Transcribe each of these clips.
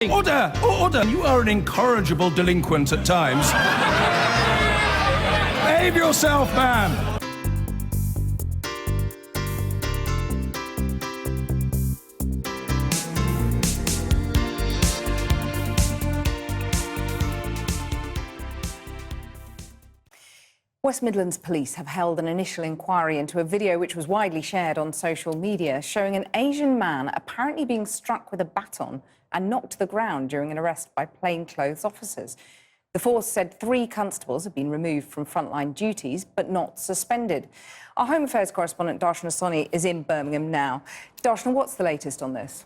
Order! Order! You are an incorrigible delinquent at times. Behave yourself, man! West Midlands police have held an initial inquiry into a video which was widely shared on social media showing an Asian man apparently being struck with a baton and knocked to the ground during an arrest by plainclothes officers. The force said 3 constables have been removed from frontline duties but not suspended. Our Home Affairs correspondent Darshana Soni is in Birmingham now. Darshana, what's the latest on this?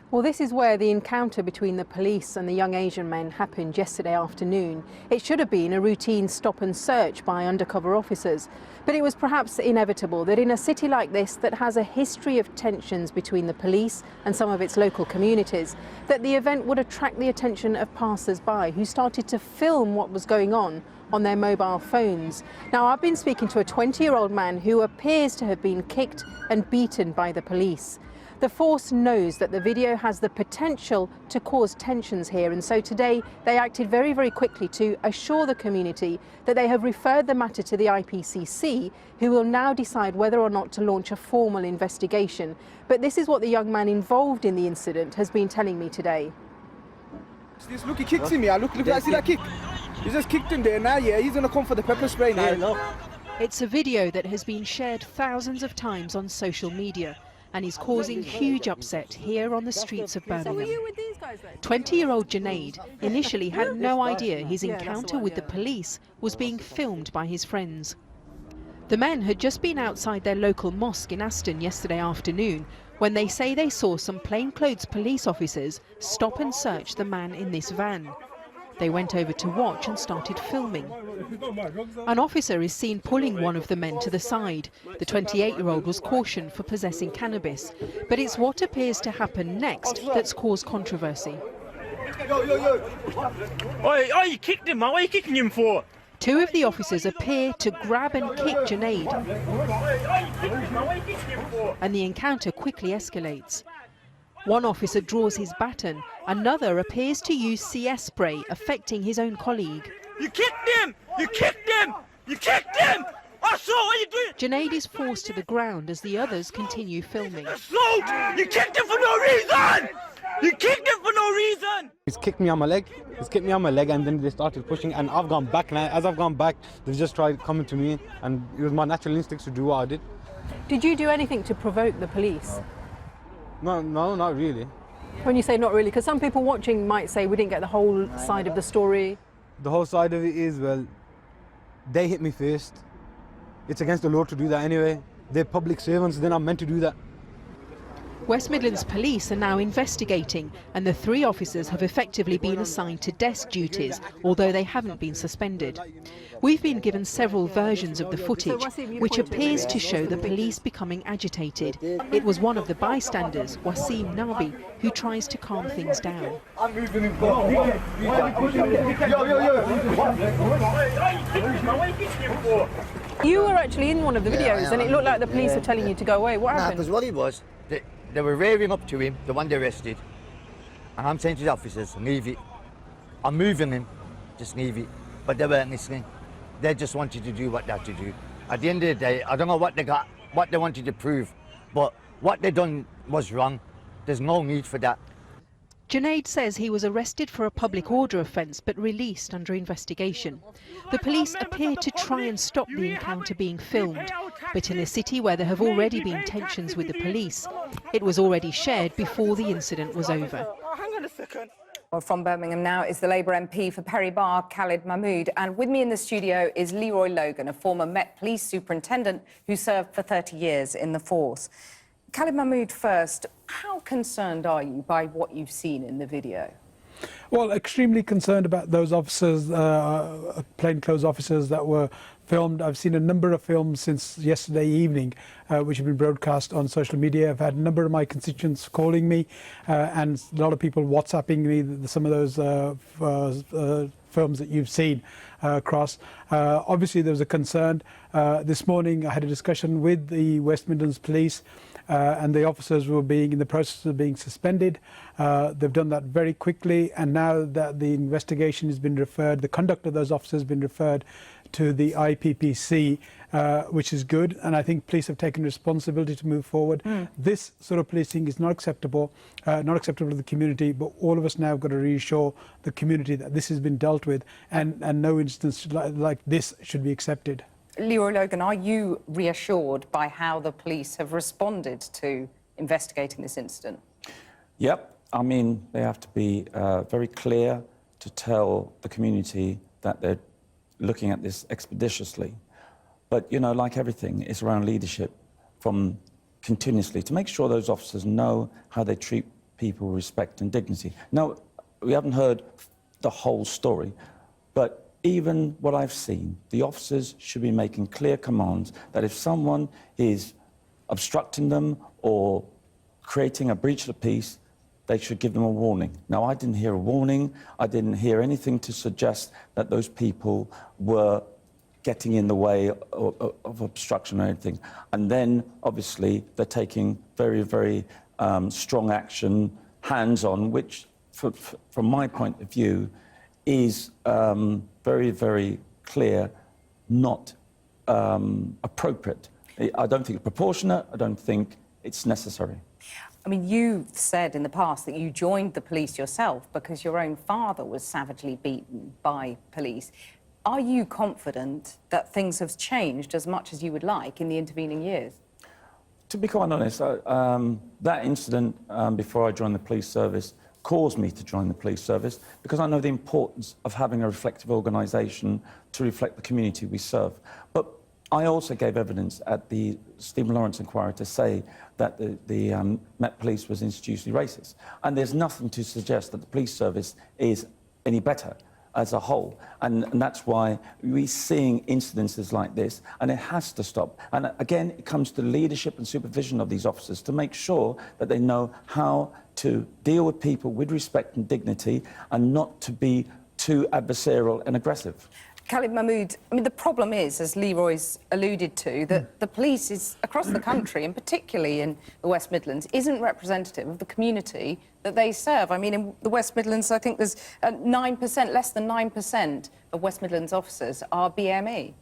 Well, this is where the encounter between the police and the young Asian men happened yesterday afternoon. It should have been a routine stop and search by undercover officers, but it was perhaps inevitable that in a city like this that has a history of tensions between the police and some of its local communities, that the event would attract the attention of passers-by who started to film what was going on their mobile phones. Now, I've been speaking to a 20-year-old man who appears to have been kicked and beaten by the police. The force knows that the video has the potential to cause tensions here, and so today they acted very, very quickly to assure the community that they have referred the matter to the IPCC, who will now decide whether or not to launch a formal investigation. But this is what the young man involved in the incident has been telling me today. Look, he kicks me. Look, I see that kick. He just kicked him there now, yeah. He's going to come for the pepper spray now. It's a video that has been shared thousands of times on social media and is causing huge upset here on the streets of Birmingham. So were you with these guys then? 20-year-old Junaid initially had no idea his encounter with the police was being filmed by his friends. The men had just been outside their local mosque in Aston yesterday afternoon when they say they saw some plainclothes police officers stop and search the man in this van. They went over to watch and started filming. An officer is seen pulling one of the men to the side. The 28-year-old was cautioned for possessing cannabis, but it's what appears to happen next that's caused controversy. Oh, you kicked him, man. What are you kicking him for? 2 of the officers appear to grab and kick Junaid, and the encounter quickly escalates. One officer draws his baton, another appears to use CS spray, affecting his own colleague. You kicked him! You kicked him! You kicked him! I saw what you doing! Junaid is forced to the ground as the others continue filming. Assault! You kicked him for no reason! You kicked him for no reason! He's kicked me on my leg. And then they started pushing, and I've gone back. And as I've gone back, they've just tried coming to me, and it was my natural instincts to do what I did. Did you do anything to provoke the police? No, not really. When you say not really, because some people watching might say we didn't get the whole side of the story. The whole side of it is, well, they hit me first. It's against the law to do that anyway. They're public servants, they're not meant to do that. West Midlands police are now investigating, and the 3 officers have effectively been assigned to desk duties, although they haven't been suspended. We've been given several versions of the footage, which appears to show the police becoming agitated. It was one of the bystanders, Wasim Nabi, who tries to calm things down. I'm moving him. Yo. You were actually in one of the videos, and it looked like the police were telling you to go away. What happened? Because what it was, they were rearing up to him, the one they arrested, and I'm saying to the officers, leave it. I'm moving him, just leave it. But they weren't listening. They just wanted to do what they had to do. At the end of the day, I don't know what they got, what they wanted to prove, but what they done was wrong. There's no need for that. Junaid says he was arrested for a public order offence but released under investigation. The police appear to try and stop the encounter being filmed, but in a city where there have already been tensions with the police, it was already shared before the incident was over. Hang on a second. Well, from Birmingham now is the Labour MP for Perry Barr, Khalid Mahmood. And with me in the studio is Leroy Logan, a former Met Police superintendent who served for 30 years in the force. Khalid Mahmood first, how concerned are you by what you've seen in the video? Well, extremely concerned about those officers, plainclothes officers that were filmed. I've seen a number of films since yesterday evening, which have been broadcast on social media. I've had a number of my constituents calling me and a lot of people WhatsApping me some of those films that you've seen across. Obviously, there was a concern. This morning, I had a discussion with the West Midlands Police, and the officers were in the process of being suspended. They've done that very quickly, and now that the investigation has been referred, the conduct of those officers has been referred to the IPPC, which is good, and I think police have taken responsibility to move forward. This sort of policing is not acceptable to the community, but all of us now have got to reassure the community that this has been dealt with, and no instance like this should be accepted. Leroy Logan, are you reassured by how the police have responded to investigating this incident? Yep. I mean, they have to be very clear to tell the community that they're looking at this expeditiously. But, you know, like everything, it's around leadership from continuously to make sure those officers know how they treat people with respect and dignity. Now, we haven't heard the whole story, but even what I've seen, the officers should be making clear commands that if someone is obstructing them or creating a breach of the peace, they should give them a warning. Now, I didn't hear a warning. I didn't hear anything to suggest that those people were getting in the way of obstruction or anything. And then, obviously, they're taking very, very strong action, hands-on, which, from my point of view, is very, very clear, not appropriate. I don't think it's proportionate. I don't think it's necessary. I mean, you've said in the past that you joined the police yourself because your own father was savagely beaten by police. Are you confident that things have changed as much as you would like in the intervening years? To be quite honest, that incident before I joined the police service caused me to join the police service because I know the importance of having a reflective organisation to reflect the community we serve. But I also gave evidence at the Stephen Lawrence inquiry to say that the Met Police was institutionally racist. And there's nothing to suggest that the police service is any better as a whole. And that's why we're seeing incidences like this, and it has to stop. And again, it comes to leadership and supervision of these officers to make sure that they know how to deal with people with respect and dignity and not to be too adversarial and aggressive. Khalid Mahmood, I mean, the problem is, as Leroy's alluded to, that the police is across the country, and particularly in the West Midlands, isn't representative of the community that they serve. I mean, in the West Midlands, I think there's 9%, less than 9% of West Midlands officers are BME.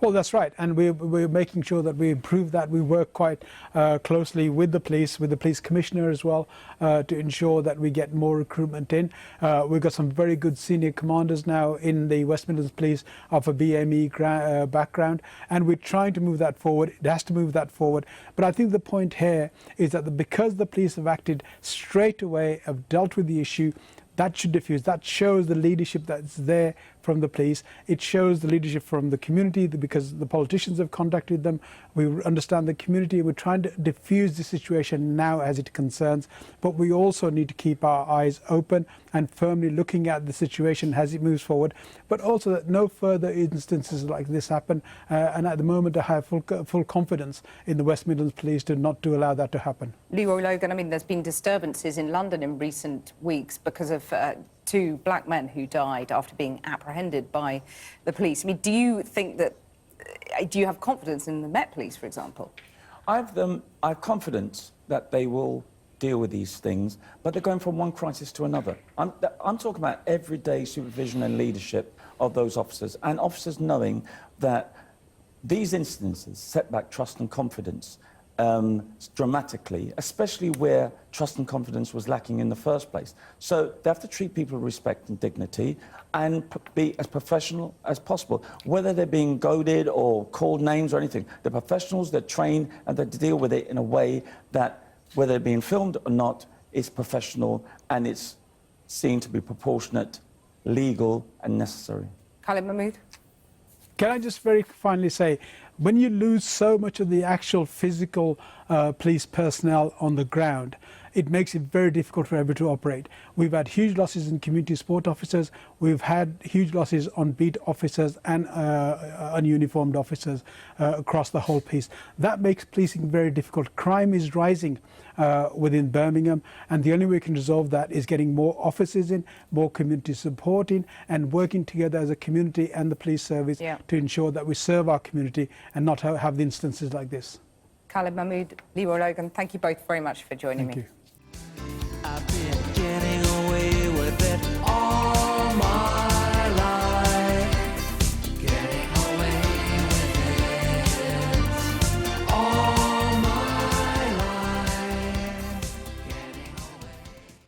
Well, that's right, and we're making sure that we improve that. We work quite closely with the police commissioner as well, to ensure that we get more recruitment in. We've got some very good senior commanders now in the West Midlands Police of a BME background, and we're trying to move that forward. It has to move that forward. But I think the point here is that because the police have acted straight away, have dealt with the issue, that should diffuse. That shows the leadership that's there from the police. It shows the leadership from the community because the politicians have contacted them. We understand the community. We're trying to diffuse the situation now as it concerns. But we also need to keep our eyes open and firmly looking at the situation as it moves forward. But also that no further instances like this happen. And at the moment, I have full confidence in the West Midlands Police to not to allow that to happen. Leroy Logan, I mean, there's been disturbances in London in recent weeks because of two black men who died after being apprehended by the police. I mean, do you think that, do you have confidence in the Met Police, for example? I have confidence that they will deal with these things, but they're going from one crisis to another. I'm talking about everyday supervision and leadership of those officers, and officers knowing that these instances set back trust and confidence dramatically, especially where trust and confidence was lacking in the first place. So they have to treat people with respect and dignity and be as professional as possible. Whether they're being goaded or called names or anything, they're professionals, they're trained, and they deal with it in a way that, whether they're being filmed or not, is professional and it's seen to be proportionate, legal and necessary. Khalid Mahmood? Can I just very finally say, when you lose so much of the actual physical police personnel on the ground, it makes it very difficult for everyone to operate. We've had huge losses in community support officers, we've had huge losses on beat officers and ununiformed officers across the whole piece. That makes policing very difficult. Crime is rising within Birmingham, and the only way we can resolve that is getting more officers in, more community support in, and working together as a community and the police service to ensure that we serve our community and not have the instances like this. Khalid Mahmood, Leroy Logan, thank you both very much for joining me. Thank you.